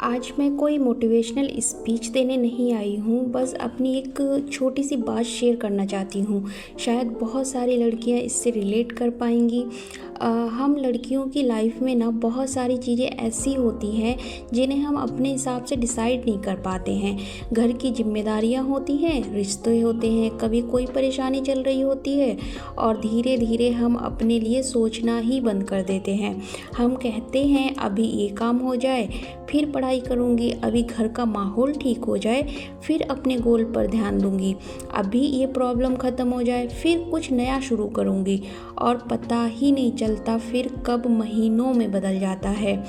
आज मैं कोई मोटिवेशनल स्पीच देने नहीं आई हूँ, बस अपनी एक छोटी सी बात शेयर करना चाहती हूँ। शायद बहुत सारी लड़कियाँ इससे रिलेट कर पाएंगी। हम लड़कियों की लाइफ में ना बहुत सारी चीज़ें ऐसी होती हैं जिन्हें हम अपने हिसाब से डिसाइड नहीं कर पाते हैं। घर की जिम्मेदारियाँ होती हैं, रिश्ते होते हैं, कभी कोई परेशानी चल रही होती है और धीरे धीरे हम अपने लिए सोचना ही बंद कर देते हैं। हम कहते हैं अभी ये काम हो जाए फिर पढ़ाई करूँगी, अभी घर का माहौल ठीक हो जाए फिर अपने गोल पर ध्यान दूँगी, अभी ये प्रॉब्लम ख़त्म हो जाए फिर कुछ नया शुरू करूँगी, और पता ही नहीं चलता फिर कब महीनों में बदल जाता है।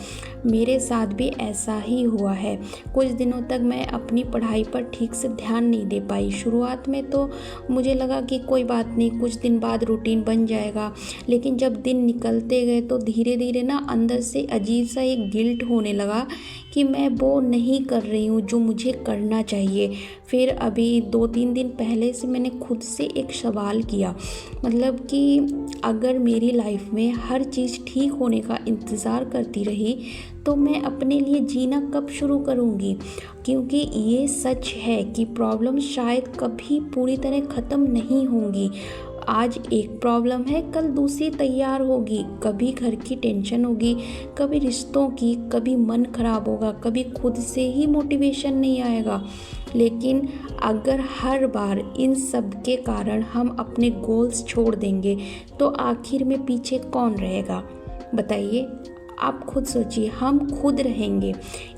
मेरे साथ भी ऐसा ही हुआ है। कुछ दिनों तक मैं अपनी पढ़ाई पर ठीक से ध्यान नहीं दे पाई। शुरुआत में तो मुझे लगा कि कोई बात नहीं, कुछ दिन बाद रूटीन बन जाएगा, लेकिन जब दिन निकलते गए तो धीरे धीरे ना अंदर से अजीब सा एक गिल्ट होने लगा कि मैं वो नहीं कर रही हूँ जो मुझे करना चाहिए। फिर अभी 2-3 दिन पहले से मैंने खुद से एक सवाल किया, मतलब कि अगर मेरी लाइफ में हर चीज़ ठीक होने का इंतज़ार करती रही तो मैं अपने लिए जीना कब शुरू करूँगी। क्योंकि ये सच है कि प्रॉब्लम शायद कभी पूरी तरह ख़त्म नहीं होंगी। आज एक प्रॉब्लम है, कल दूसरी तैयार होगी। कभी घर की टेंशन होगी, कभी रिश्तों की, कभी मन खराब होगा, कभी खुद से ही मोटिवेशन नहीं आएगा। लेकिन अगर हर बार इन सब के कारण हम अपने गोल्स छोड़ देंगे तो आखिर में पीछे कौन रहेगा बताइए। आप खुद सोचिए, हम खुद रहेंगे।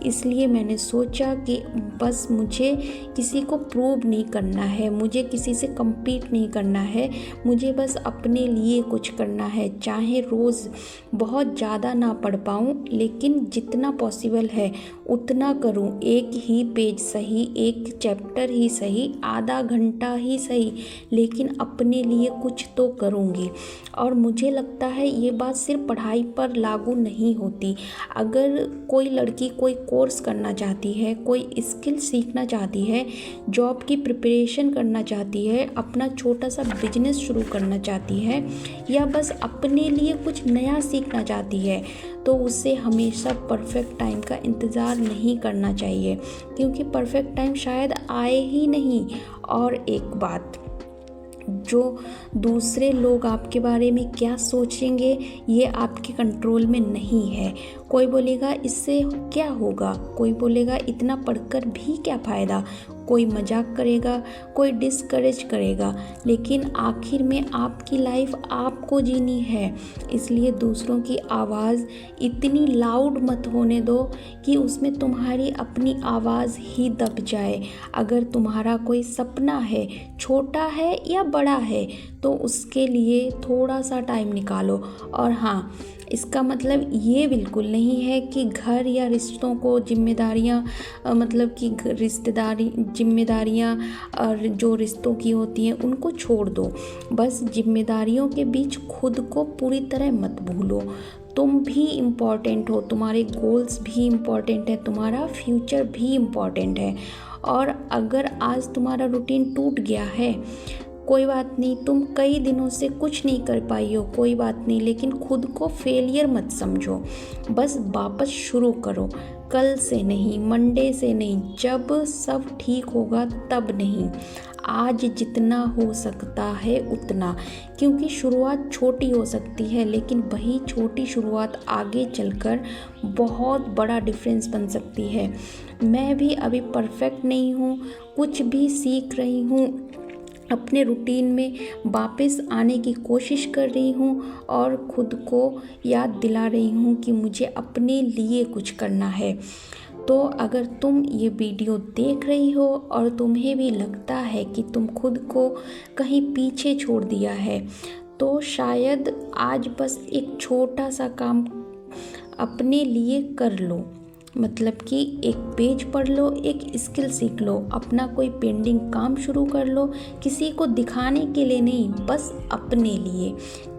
इसलिए मैंने सोचा कि बस मुझे किसी को प्रूव नहीं करना है, मुझे किसी से कम्पीट नहीं करना है, मुझे बस अपने लिए कुछ करना है। चाहे रोज़ बहुत ज़्यादा ना पढ़ पाऊँ, लेकिन जितना पॉसिबल है उतना करूँ। एक ही पेज सही, एक चैप्टर ही सही, आधा घंटा ही सही, लेकिन अपने लिए कुछ तो करूँगी। और मुझे लगता है ये बात सिर्फ पढ़ाई पर लागू नहीं होती। अगर कोई लड़की कोई कोर्स करना चाहती है, कोई स्किल सीखना चाहती है, जॉब की प्रिपरेशन करना चाहती है, अपना छोटा सा बिजनेस शुरू करना चाहती है, या बस अपने लिए कुछ नया सीखना चाहती है, तो उसे हमेशा परफेक्ट टाइम का इंतज़ार नहीं करना चाहिए, क्योंकि परफेक्ट टाइम शायद आए ही नहीं। और एक बात, जो दूसरे लोग आपके बारे में क्या सोचेंगे ये आपके कंट्रोल में नहीं है। कोई बोलेगा इससे क्या होगा, कोई बोलेगा इतना पढ़कर भी क्या फ़ायदा, कोई मजाक करेगा, कोई डिस्करेज करेगा, लेकिन आखिर में आपकी लाइफ आपको जीनी है। इसलिए दूसरों की आवाज़ इतनी लाउड मत होने दो कि उसमें तुम्हारी अपनी आवाज़ ही दब जाए। अगर तुम्हारा कोई सपना है, छोटा है या बड़ा है, तो उसके लिए थोड़ा सा टाइम निकालो। और हाँ, इसका मतलब ये बिल्कुल नहीं है कि घर या रिश्तों को जिम्मेदारियाँ, मतलब कि जिम्मेदारियाँ और जो रिश्तों की होती हैं उनको छोड़ दो। बस जिम्मेदारियों के बीच खुद को पूरी तरह मत भूलो। तुम भी इम्पॉर्टेंट हो, तुम्हारे गोल्स भी इम्पॉर्टेंट है, तुम्हारा फ्यूचर भी इम्पॉर्टेंट है। और अगर आज तुम्हारा रूटीन टूट गया है, कोई बात नहीं, तुम कई दिनों से कुछ नहीं कर पाई हो, कोई बात नहीं, लेकिन खुद को फेलियर मत समझो। बस वापस शुरू करो, कल से नहीं, मंडे से नहीं, जब सब ठीक होगा तब नहीं, आज जितना हो सकता है उतना। क्योंकि शुरुआत छोटी हो सकती है, लेकिन वही छोटी शुरुआत आगे चलकर बहुत बड़ा डिफरेंस बन सकती है। मैं भी अभी परफेक्ट नहीं हूँ, कुछ भी सीख रही हूँ, अपने रूटीन में वापस आने की कोशिश कर रही हूँ और खुद को याद दिला रही हूँ कि मुझे अपने लिए कुछ करना है। तो अगर तुम ये वीडियो देख रही हो और तुम्हें भी लगता है कि तुम खुद को कहीं पीछे छोड़ दिया है, तो शायद आज बस एक छोटा सा काम अपने लिए कर लो। मतलब कि एक पेज पढ़ लो, एक स्किल सीख लो, अपना कोई पेंडिंग काम शुरू कर लो, किसी को दिखाने के लिए नहीं, बस अपने लिए।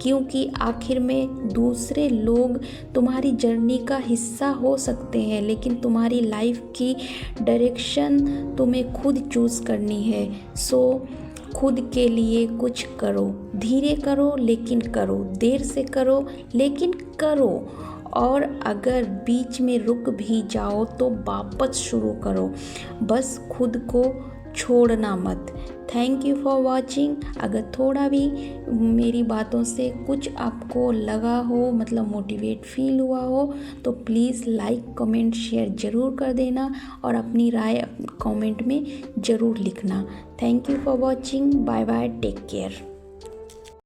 क्योंकि आखिर में दूसरे लोग तुम्हारी जर्नी का हिस्सा हो सकते हैं, लेकिन तुम्हारी लाइफ की डायरेक्शन तुम्हें खुद चूज़ करनी है। सो खुद के लिए कुछ करो, धीरे करो लेकिन करो, देर से करो लेकिन करो। और अगर बीच में रुक भी जाओ तो वापस शुरू करो, बस खुद को छोड़ना मत। Thank you for watching. अगर थोड़ा भी मेरी बातों से कुछ आपको लगा हो, मतलब मोटिवेट फील हुआ हो, तो प्लीज़ लाइक कमेंट शेयर ज़रूर कर देना और अपनी राय कमेंट में ज़रूर लिखना। Thank you for watching. Bye bye, take care.